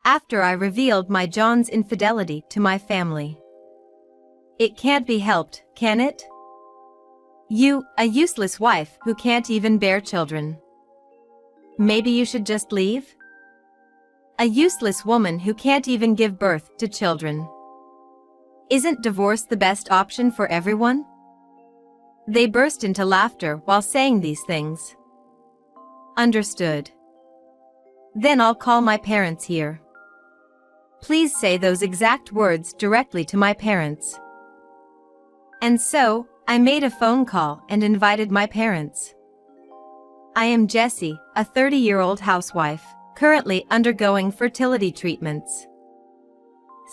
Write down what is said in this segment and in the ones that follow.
after I revealed my John's infidelity to my family. It can't be helped, can it? You, a useless wife who can't even bear children. Maybe you should just leave? A useless woman who can't even give birth to children. Isn't divorce the best option for everyone? They burst into laughter while saying these things. Understood. Then I'll call my parents here. Please say those exact words directly to my parents. And so, I made a phone call and invited my parents. I am Jessie, a 30-year-old housewife, currently undergoing fertility treatments.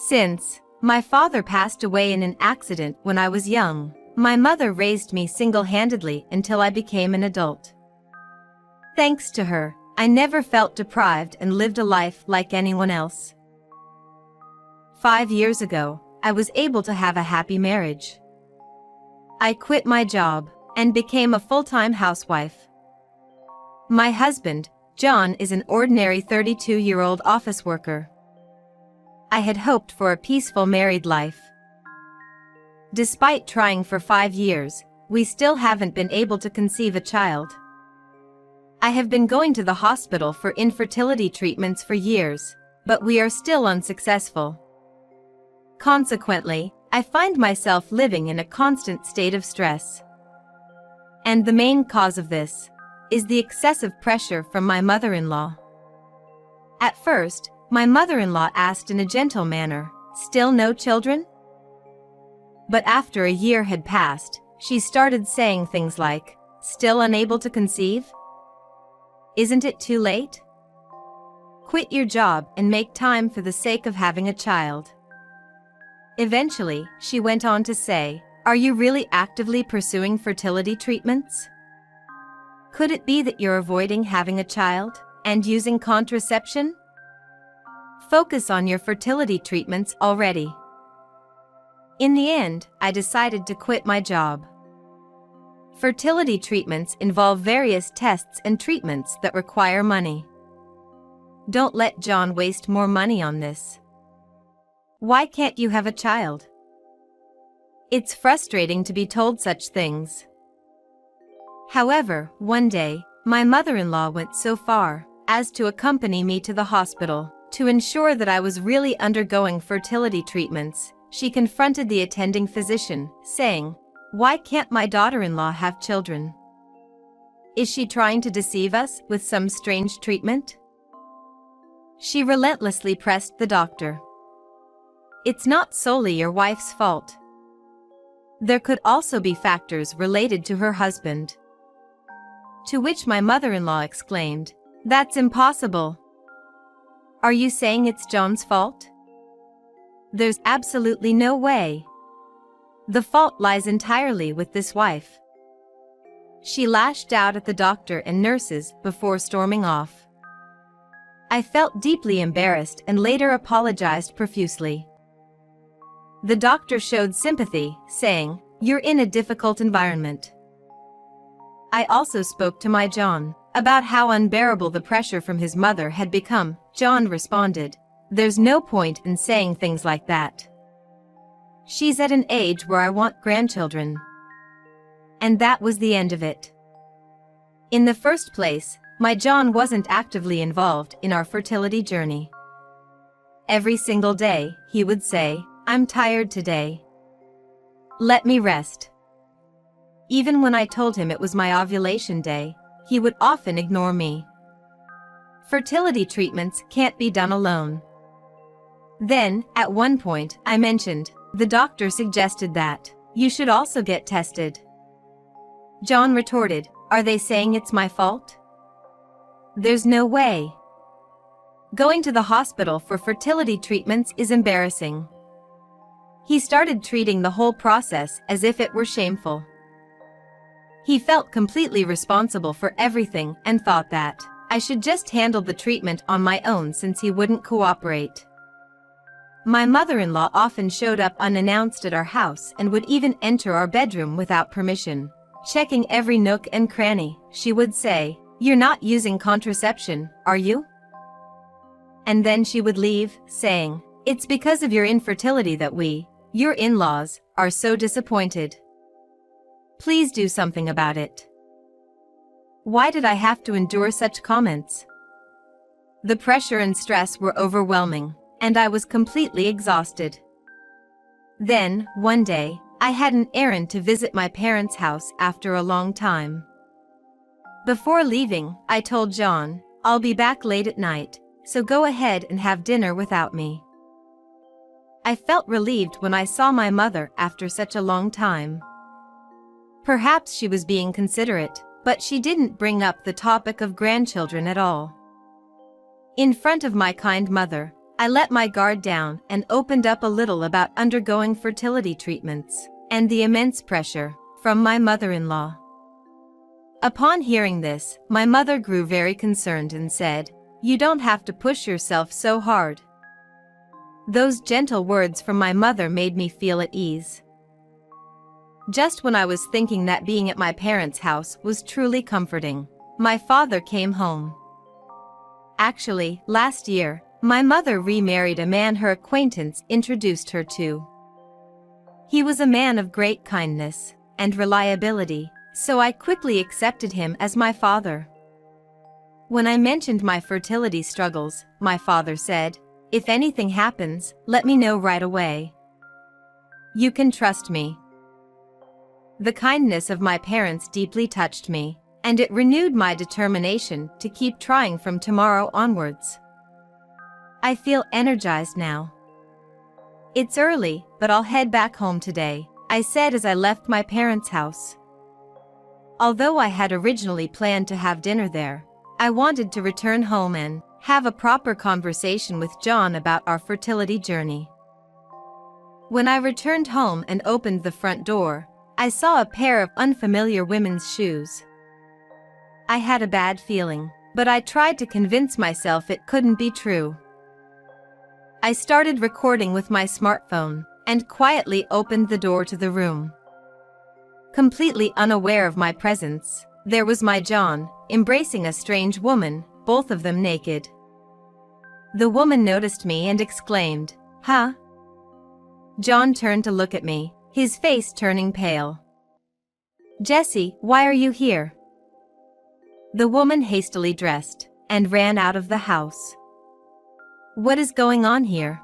Since my father passed away in an accident when I was young, my mother raised me single-handedly until I became an adult. Thanks to her, I never felt deprived and lived a life like anyone else. 5 years ago, I was able to have a happy marriage. I quit my job and became a full-time housewife. My husband, John, is an ordinary 32-year-old office worker. I had hoped for a peaceful married life. Despite trying for 5 years, we still haven't been able to conceive a child. I have been going to the hospital for infertility treatments for years, but we are still unsuccessful. Consequently, I find myself living in a constant state of stress. And the main cause of this is the excessive pressure from my mother-in-law. At first, my mother-in-law asked in a gentle manner, "Still no children?" But after a year had passed, she started saying things like, "Still unable to conceive? Isn't it too late? Quit your job and make time for the sake of having a child." Eventually, she went on to say, "Are you really actively pursuing fertility treatments? Could it be that you're avoiding having a child and using contraception? Focus on your fertility treatments already." In the end, I decided to quit my job. Fertility treatments involve various tests and treatments that require money. Don't let John waste more money on this. Why can't you have a child? It's frustrating to be told such things. However, one day, my mother-in-law went so far as to accompany me to the hospital to ensure that I was really undergoing fertility treatments. She confronted the attending physician, saying, "Why can't my daughter-in-law have children? Is she trying to deceive us with some strange treatment?" She relentlessly pressed the doctor. It's not solely your wife's fault. There could also be factors related to her husband. To which my mother-in-law exclaimed, "That's impossible. Are you saying it's John's fault? There's absolutely no way. The fault lies entirely with this wife." She lashed out at the doctor and nurses before storming off. I felt deeply embarrassed and later apologized profusely. The doctor showed sympathy, saying, "You're in a difficult environment." I also spoke to my John about how unbearable the pressure from his mother had become. John responded, "There's no point in saying things like that. She's at an age where I want grandchildren." And that was the end of it. In the first place, my John wasn't actively involved in our fertility journey. Every single day, he would say, "I'm tired today. Let me rest." Even when I told him it was my ovulation day, he would often ignore me. Fertility treatments can't be done alone. Then, at one point, I mentioned, the doctor suggested that you should also get tested. John retorted, "Are they saying it's my fault? There's no way. Going to the hospital for fertility treatments is embarrassing." He started treating the whole process as if it were shameful. He felt completely responsible for everything and thought that I should just handle the treatment on my own since he wouldn't cooperate. My mother-in-law often showed up unannounced at our house and would even enter our bedroom without permission, checking every nook and cranny. She would say, "You're not using contraception, are you?" and then she would leave, saying, "It's because of your infertility that your in-laws, are so disappointed. Please do something about it." Why did I have to endure such comments? The pressure and stress were overwhelming, and I was completely exhausted. Then, one day, I had an errand to visit my parents' house after a long time. Before leaving, I told John, "I'll be back late at night, so go ahead and have dinner without me." I felt relieved when I saw my mother after such a long time. Perhaps she was being considerate, but she didn't bring up the topic of grandchildren at all. In front of my kind mother, I let my guard down and opened up a little about undergoing fertility treatments and the immense pressure from my mother-in-law. Upon hearing this, my mother grew very concerned and said, "You don't have to push yourself so hard." Those gentle words from my mother made me feel at ease. Just when I was thinking that being at my parents' house was truly comforting, my father came home. Actually, last year, my mother remarried a man her acquaintance introduced her to. He was a man of great kindness and reliability, so I quickly accepted him as my father. When I mentioned my fertility struggles, my father said, "If anything happens, let me know right away. You can trust me." The kindness of my parents deeply touched me, and it renewed my determination to keep trying from tomorrow onwards. I feel energized now. "It's early, but I'll head back home today," I said as I left my parents' house. Although I had originally planned to have dinner there, I wanted to return home and have a proper conversation with John about our fertility journey. When I returned home and opened the front door, I saw a pair of unfamiliar women's shoes. I had a bad feeling, but I tried to convince myself it couldn't be true. I started recording with my smartphone and quietly opened the door to the room. Completely unaware of my presence, there was my John, embracing a strange woman, both of them naked. The woman noticed me and exclaimed, "Huh?" John turned to look at me, his face turning pale. "Jesse, why are you here?" The woman hastily dressed and ran out of the house. "What is going on here?"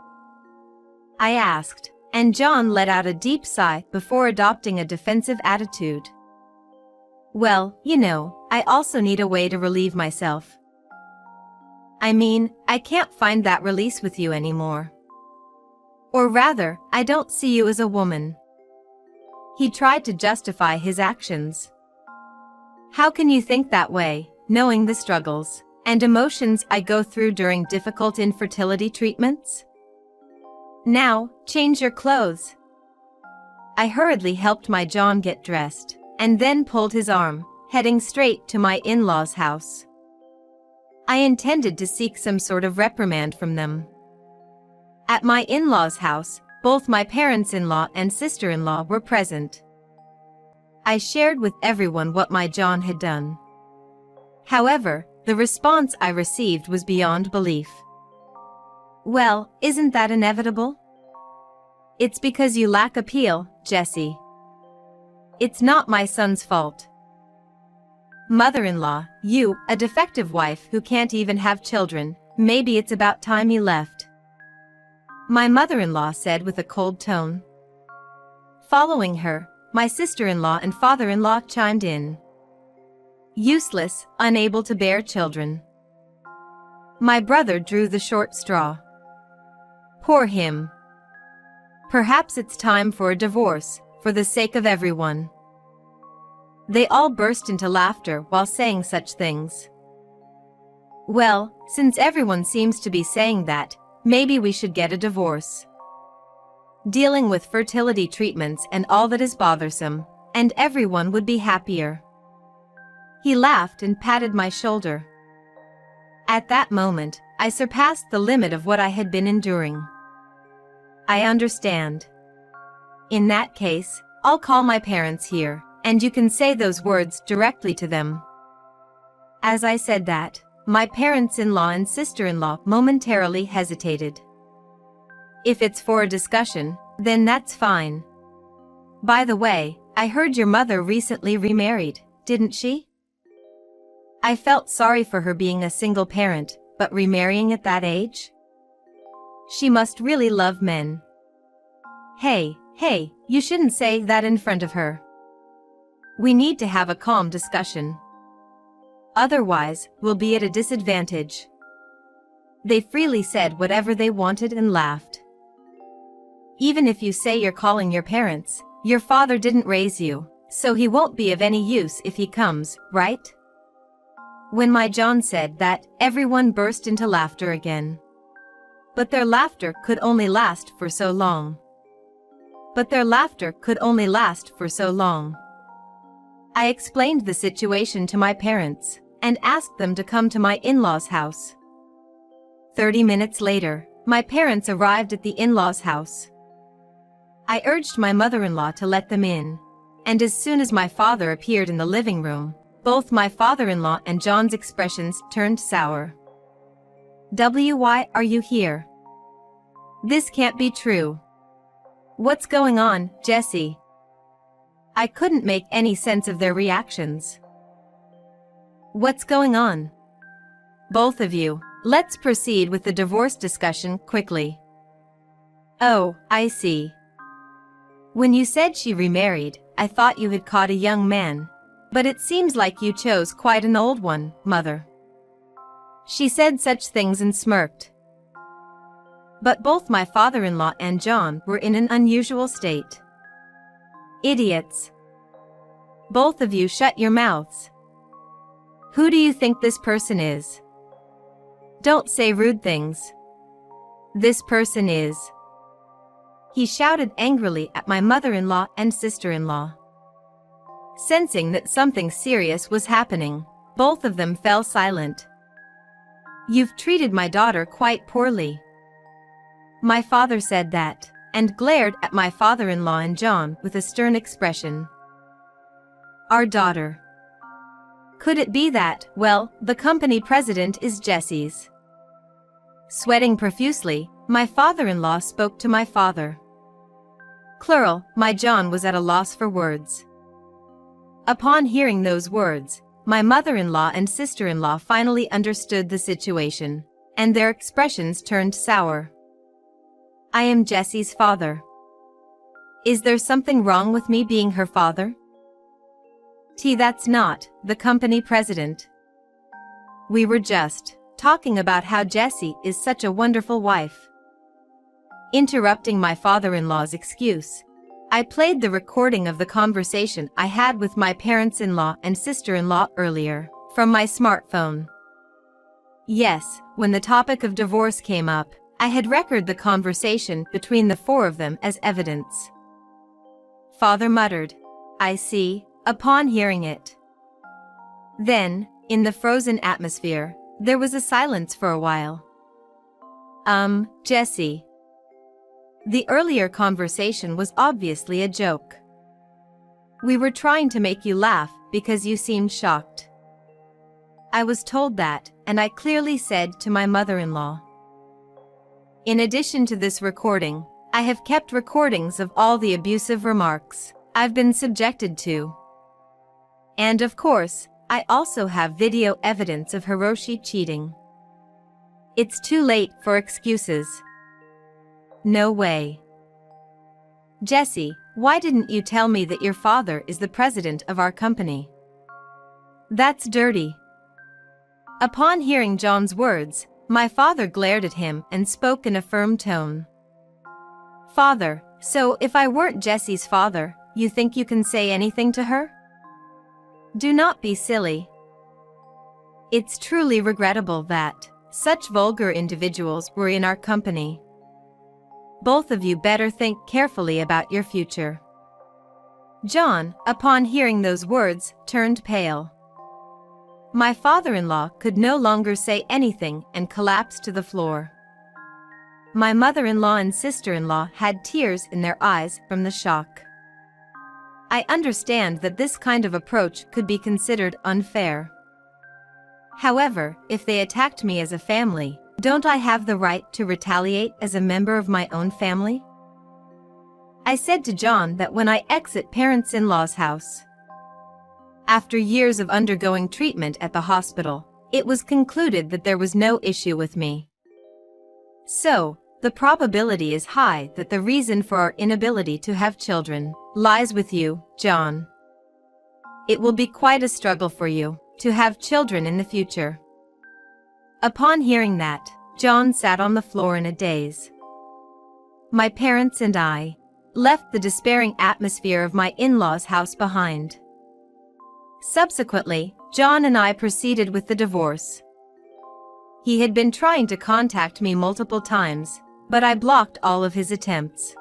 I asked, and John let out a deep sigh before adopting a defensive attitude. "Well, I also need a way to relieve myself. I mean, I can't find that release with you anymore. Or rather, I don't see you as a woman." He tried to justify his actions. "How can you think that way, knowing the struggles and emotions I go through during difficult infertility treatments? Now, change your clothes." I hurriedly helped my John get dressed, and then pulled his arm, heading straight to my in-laws' house. I intended to seek some sort of reprimand from them. At my in-laws' house, both my parents-in-law and sister-in-law were present. I shared with everyone what my John had done. However, the response I received was beyond belief. "Well, isn't that inevitable? It's because you lack appeal, Jesse. It's not my son's fault. Mother-in-law, you, a defective wife who can't even have children, maybe it's about time you left," my mother-in-law said with a cold tone. Following her, my sister-in-law and father-in-law chimed in. "Useless, unable to bear children." My brother drew the short straw. "Poor him. Perhaps it's time for a divorce, for the sake of everyone." They all burst into laughter while saying such things. "Well, since everyone seems to be saying that, maybe we should get a divorce. Dealing with fertility treatments and all that is bothersome, and everyone would be happier." He laughed and patted my shoulder. At that moment, I surpassed the limit of what I had been enduring. "I understand. In that case, I'll call my parents here, and you can say those words directly to them." As I said that, My parents-in-law and sister-in-law momentarily hesitated. If it's for a discussion, then that's fine. By the way, I heard your mother recently remarried, didn't she? I felt sorry for her being a single parent, but remarrying at that age? She must really love men. Hey, you shouldn't say that in front of her. We need to have a calm discussion. Otherwise, we'll be at a disadvantage. They freely said whatever they wanted and laughed. Even if you say you're calling your parents, your father didn't raise you, so he won't be of any use if he comes, right? When my John said that, everyone burst into laughter again. But their laughter could only last for so long. I explained the situation to my parents, and asked them to come to my in-laws' house. 30 minutes later, my parents arrived at the in-laws' house. I urged my mother-in-law to let them in, and as soon as my father appeared in the living room, both my father-in-law and John's expressions turned sour. Why are you here? This can't be true. What's going on, Jesse? I couldn't make any sense of their reactions. What's going on? Both of you, let's proceed with the divorce discussion quickly. Oh, I see. When you said she remarried, I thought you had caught a young man. But it seems like you chose quite an old one, Mother. She said such things and smirked. But both my father-in-law and John were in an unusual state. Idiots. Both of you shut your mouths. Who do you think this person is? Don't say rude things. This person is. He shouted angrily at my mother-in-law and sister-in-law. Sensing that something serious was happening, both of them fell silent. You've treated my daughter quite poorly. My father said that, and glared at my father-in-law and John with a stern expression. Our daughter. Could it be that, well, the company president is Jesse's? Sweating profusely, my father-in-law spoke to my father. Plural, my John was at a loss for words. Upon hearing those words, my mother-in-law and sister-in-law finally understood the situation, and their expressions turned sour. I am Jesse's father. Is there something wrong with me being her father? That's not the company president. We were just talking about how Jessie is such a wonderful wife. Interrupting my father-in-law's excuse, I played the recording of the conversation I had with my parents-in-law and sister-in-law earlier, from my smartphone. Yes, when the topic of divorce came up, I had recorded the conversation between the four of them as evidence. Father muttered, I see, upon hearing it. Then, in the frozen atmosphere, there was a silence for a while. Jesse. The earlier conversation was obviously a joke. We were trying to make you laugh because you seemed shocked. I was told that, and I clearly said to my mother-in-law. In addition to this recording, I have kept recordings of all the abusive remarks I've been subjected to. And of course, I also have video evidence of Hiroshi cheating. It's too late for excuses. No way. Jesse, why didn't you tell me that your father is the president of our company? That's dirty. Upon hearing John's words, my father glared at him and spoke in a firm tone. Father, so if I weren't Jesse's father, you think you can say anything to her? Do not be silly. It's truly regrettable that such vulgar individuals were in our company. Both of you better think carefully about your future. John, upon hearing those words, turned pale. My father-in-law could no longer say anything and collapsed to the floor. My mother-in-law and sister-in-law had tears in their eyes from the shock. I understand that this kind of approach could be considered unfair. However, if they attacked me as a family, don't I have the right to retaliate as a member of my own family? I said to John that when I exit parents-in-law's house, after years of undergoing treatment at the hospital, it was concluded that there was no issue with me. So, the probability is high that the reason for our inability to have children lies with you, John. It will be quite a struggle for you to have children in the future. Upon hearing that, John sat on the floor in a daze. My parents and I left the despairing atmosphere of my in-laws' house behind. Subsequently, John and I proceeded with the divorce. He had been trying to contact me multiple times, but I blocked all of his attempts.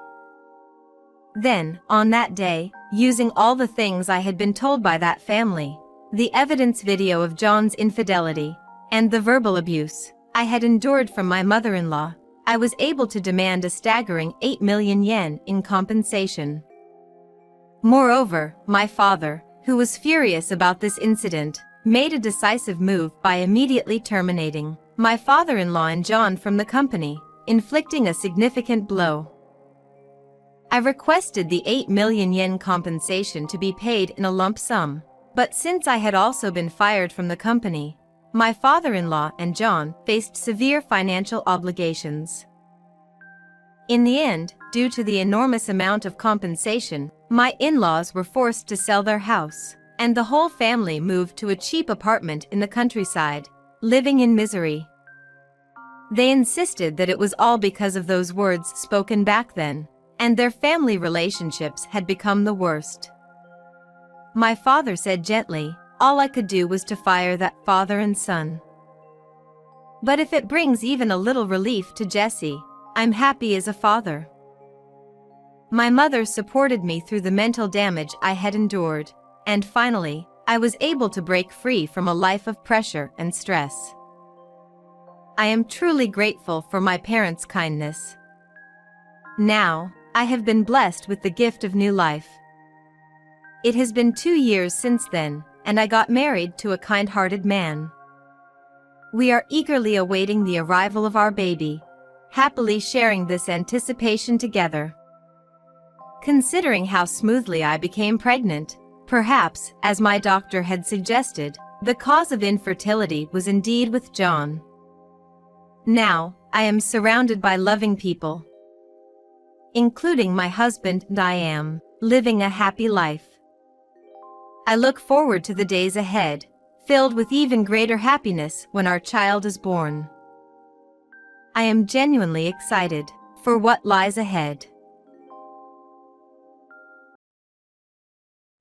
Then, on that day, using all the things I had been told by that family, the evidence video of John's infidelity, and the verbal abuse I had endured from my mother-in-law, I was able to demand a staggering 8 million yen in compensation. Moreover, my father, who was furious about this incident, made a decisive move by immediately terminating my father-in-law and John from the company, inflicting a significant blow. I requested the 8 million yen compensation to be paid in a lump sum, but since I had also been fired from the company, my father-in-law and John faced severe financial obligations. In the end, due to the enormous amount of compensation, my in-laws were forced to sell their house, and the whole family moved to a cheap apartment in the countryside, living in misery. They insisted that it was all because of those words spoken back then, and their family relationships had become the worst. My father said gently, all I could do was to fire that father and son. But if it brings even a little relief to Jesse, I'm happy as a father. My mother supported me through the mental damage I had endured, and finally, I was able to break free from a life of pressure and stress. I am truly grateful for my parents' kindness. Now, I have been blessed with the gift of new life. It has been 2 years since then, and I got married to a kind-hearted man. We are eagerly awaiting the arrival of our baby, happily sharing this anticipation together. Considering how smoothly I became pregnant, perhaps, as my doctor had suggested, the cause of infertility was indeed with John. Now, I am surrounded by loving people, including my husband, and I am living a happy life. I look forward to the days ahead, filled with even greater happiness when our child is born. I am genuinely excited for what lies ahead.